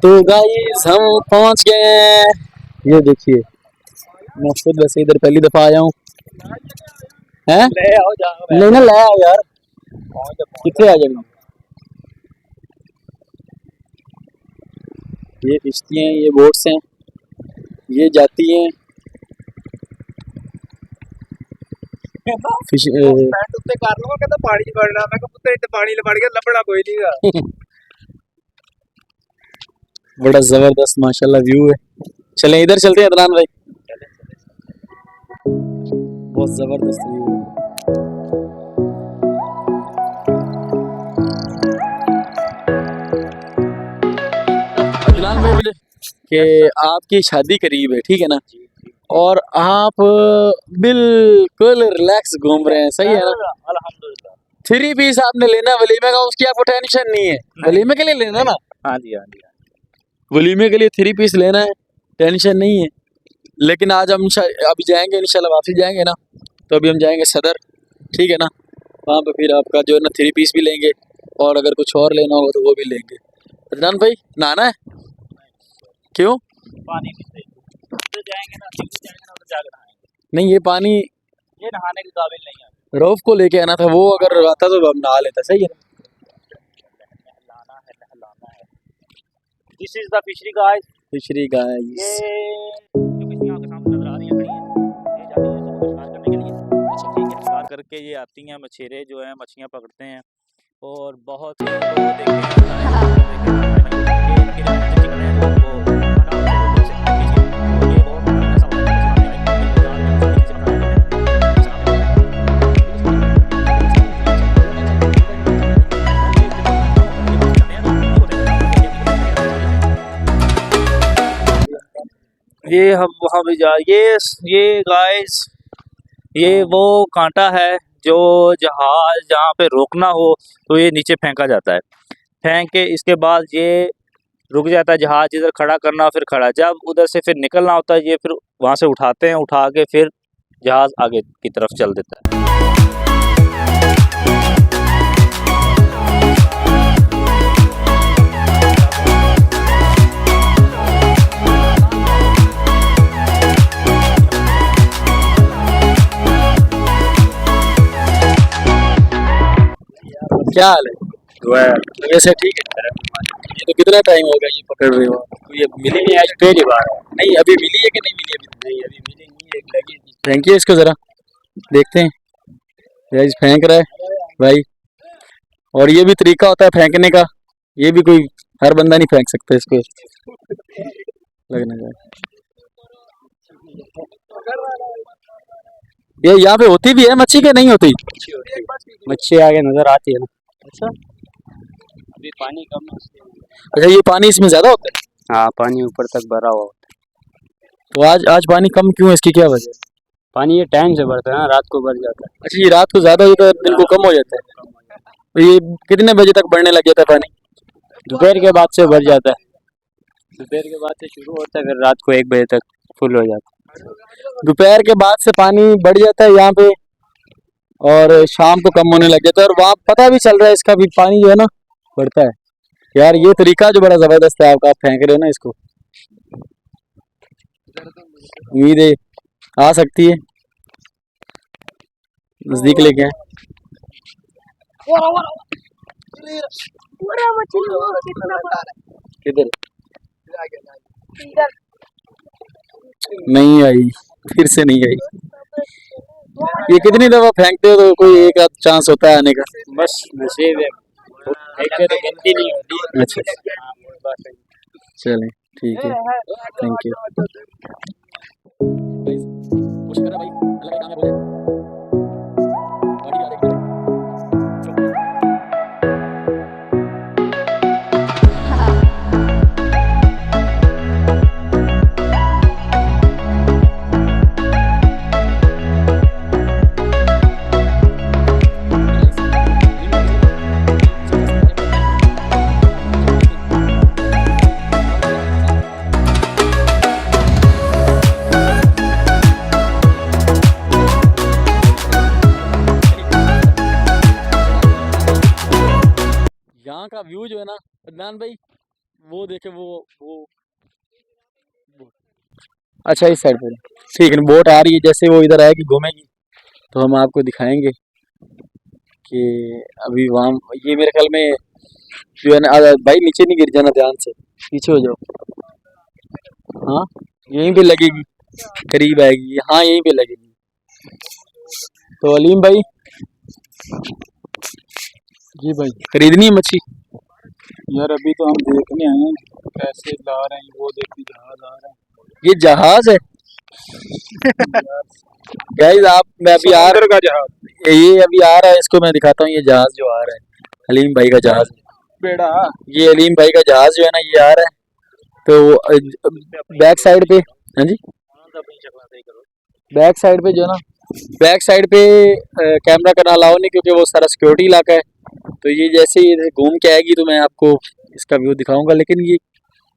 तो गाइस हम पहुंच गए हैं। ये देखिए मैं खुद वैसे इधर पहली दफा आया हूँ। हैं नहीं ना लाया यार, कितने आ जाएंगे। ये किश्ती हैं, ये बोट्स हैं, ये जाती हैं फिश। उत्ते कर लूंगा कहता पानी च वड़ना, मैं कहा पुत्तर इत्ते पानी च वड़ गया लभना कोई नहीं गा। बड़ा जबरदस्त माशाल्लाह व्यू है। चले इधर चलते हैं अदनान भाई, बहुत जबरदस्त व्यू है। अदनान भाई बोले कि आपकी शादी करीब है, ठीक है ना, और आप बिल्कुल रिलैक्स घूम रहे हैं, सही है ना। अल्हम्दुलिल्लाह। 3 पीस आपने लेना वलीमे का, उसकी आपको टेंशन नहीं है। वलीमे के लिए लेना ना, हाँ जी हाँ जी। वलीमे के लिए 3 पीस लेना है, टेंशन नहीं है। लेकिन आज हम अभी जाएंगे इंशाल्लाह, वापसी जाएंगे ना, तो अभी हम जाएंगे सदर, ठीक है ना। वहाँ पे फिर आपका जो है ना 3 पीस भी लेंगे, और अगर कुछ और लेना होगा तो वो भी लेंगे। अदनान भाई नहाना है क्यों? पानी भी उधर जाएंगे ना, उधर जाकर नहाएंगे। नहीं ये पानी ये नहाने के काबिल नहीं है। रऊफ को लेके आना था, वो अगर आता तो हम नहा लेता, सही है। नहलाना है, नहलाना है। This is the fishery guys. Fishery guys, ये जो किसी आपके सामने नजर आ रही है खड़ी है, ये जाती है सबको शिकार करने के लिए। अच्छा ठीक है, शिकार करके ये आती हैं, मछेरे जो हैं मछलियाँ पकड़ते हैं, और बहुत ही वो देखते ये हम वहाँ भी जा ये गाइस, ये वो कांटा है जो जहाज जहाँ पे रोकना हो तो ये नीचे फेंका जाता है। फेंक के इसके बाद ये रुक जाता है जहाज, इधर खड़ा करना फिर खड़ा, जब उधर से फिर निकलना होता है ये फिर वहाँ से उठाते हैं, उठा के फिर जहाज आगे की तरफ चल देता है। क्या हाल है? वैसे ठीक है। ये तो कितना टाइम हो गया ये पकड़ रहे हो? तो ये मिली नहीं आज, पहली बार है। नहीं अभी मिली है कि नहीं मिली? अभी नहीं, अभी मिली नहीं, एक लगी। फेंकिए इसको जरा, देखते हैं। गाइस फेंक रहा है भाई, और ये भी तरीका होता है फेंकने का, ये भी कोई हर बंदा नहीं फेंक सकता इसको। लगना चाहिए ये यहाँ पे होती भी है मच्छी के नहीं होती? मच्छी आगे नजर आती है ना। अच्छा अभी पानी कम है। अच्छा, ये पानी इसमें ज्यादा होता है? हाँ, पानी ऊपर तक भरा हुआ होता है। तो आज पानी कम क्यों है, इसकी क्या वजह है? पानी ये टाइम से बढ़ता है ना, रात को बढ़ जाता है। अच्छा, ये रात को ज्यादा होता है, दिन को कम हो जाता है। तो ये कितने बजे तक बढ़ने लग जाता है पानी? दोपहर के बाद से बढ़ जाता है। दोपहर के बाद से शुरू होता है, फिर रात को 1 बजे तक फुल हो जाता है। दोपहर के बाद से पानी बढ़ जाता है यहाँ पे, और शाम को कम होने लग जाता है, और वहाँ पता भी चल रहा है इसका भी पानी जो है ना बढ़ता है। यार ये तरीका जो बड़ा जबरदस्त है आपका, आप फेंक रहे हो ना इसको, उम्मीद है आ सकती है। नजदीक लेके आए। किधर? नहीं आई, फिर से नहीं आई। ये कितनी दफा फेंकते हो तो कोई एक आध चांस होता है आने का? बस नसीब है, एक तो गिनती नहीं होती। अच्छा चले ठीक है, थैंक यू। यहाँ का व्यू जो है ना अदनान भाई, वो देखे वो अच्छा इस साइड पे ठीक है। बोट आ रही है, जैसे वो इधर आएगी घूमेगी तो हम आपको दिखाएंगे कि अभी वहाँ ये मेरे ख्याल में जो है ना भाई नीचे नहीं गिर जाना, ध्यान से पीछे हो जाओ। हाँ यहीं पे लगेगी, करीब आएगी, हाँ यहीं पे लगेगी। तो अलीम भाई जी भाई। खरीदनी है मच्छी? यार अभी तो हम देखने आए हैं कैसे ला रहे हैं, वो देखिए जहाज आ रहा है। ये जहाज है गाइस, आप मैं अभी आ समुद्र का जहाज, ये अभी आ रहा है, इसको मैं दिखाता हूँ। ये जहाज जो आ रहा है हलीम भाई का जहाज, बेड़ा। ये अलीम भाई का जहाज जो है ना ये आ रहा है। तो बैक साइड पे, हाँ जी बैक साइड पे जो है ना, बैक साइड पे कैमरा करना अलाउ नहीं, क्योंकि वो सारा सिक्योरिटी इलाका है। तो ये जैसे ही घूम के आएगी तो मैं आपको इसका व्यू दिखाऊंगा, लेकिन ये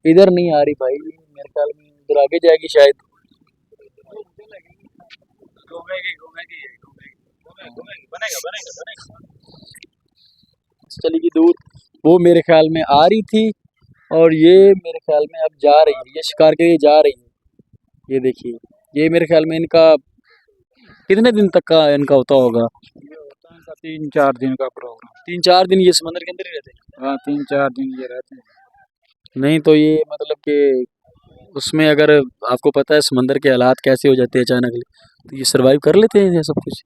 इधर नहीं आ रही भाई, मेरे ख्याल में इधर आगे जाएगी शायद। चलेगी दूर, वो मेरे ख्याल में आ रही थी और ये मेरे ख्याल में अब जा रही है, ये शिकार के लिए जा रही है। ये देखिए, ये मेरे ख्याल में इनका कितने दिन तक का इनका होता होगा? ये होता है इनका 3-4 दिन का प्रोग्राम। 3-4 दिन ये समंदर के अंदर ही रहते हैं? हाँ 3-4 दिन ये रहते हैं। नहीं तो ये मतलब कि उसमें अगर आपको पता है समंदर के हालात कैसे हो जाते हैं अचानक, तो ये सरवाइव कर लेते हैं ये सब कुछ?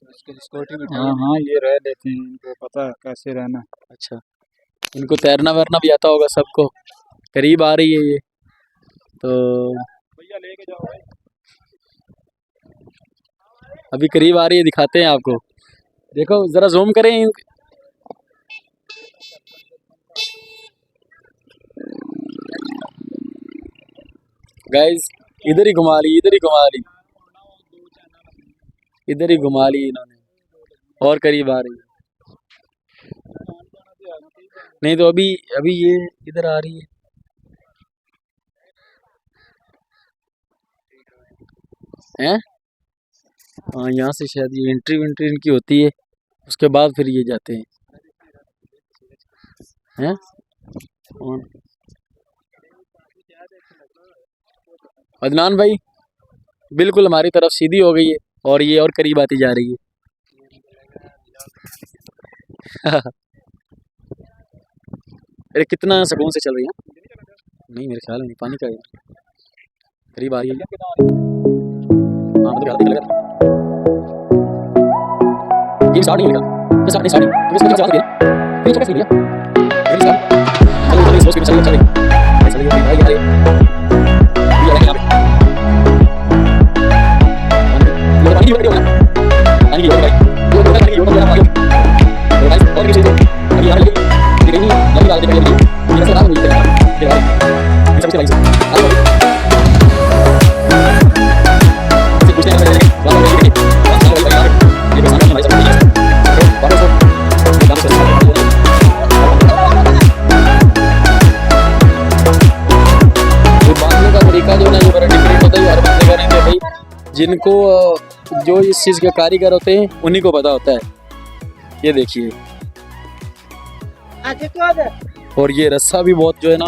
हाँ हाँ ये रह लेते हैं, इनको पता है कैसे रहना। अच्छा, इनको तैरना वैरना भी आता होगा सबको। करीब आ रही है ये तो, भैया लेके जाओ भाई। अभी करीब आ रही है, दिखाते हैं आपको। देखो जरा जूम करें। गाइस इधर ही घुमा ली, इधर ही घुमा ली, इधर ही घुमा ली इन्होंने, और करीब आ रही है। नहीं तो अभी अभी ये इधर आ रही है। हैं? हाँ यहाँ से शायद ये एंट्री वेंट्री इनकी होती है, उसके बाद फिर ये जाते हैं। हैं? कौन? अदनान भाई बिल्कुल हमारी तरफ सीधी हो गई है और ये और करीब आती जा रही है। अरे कितना सुकून से चल रही है। नहीं मेरे ख्याल में पानी का है, करीब आ रही है। हाँ मतलब आगे लगा ये स्टार्ट नहीं होगा, ये स्टार्ट नहीं तो इसको क्या दिया फिर कैसे दिया फिर स्टार्ट चलो इसको चलो चलो चलो भाई अरे ये लगा यहां पे ये पानी की वीडियो बना, पानी की वीडियो भाई ये तो पानी की वीडियो बना तो गाइस और किसी अभी यहां लगी ये नहीं लगी वाला देखिए ये से रात मिलते हैं ये भाई सबसे भाई हेलो कुछ नहीं है वाला देखिए वाला भाई यार ये सामने भाई सब तरीका जो ना ये बड़ा डिफरेंट होता है हर बंदे का। नहीं तो भाई जिनको जो इस चीज़ के कारीगर होते हैं उन्हीं को पता होता है। ये देखिए, और ये रस्सा भी बहुत जो है ना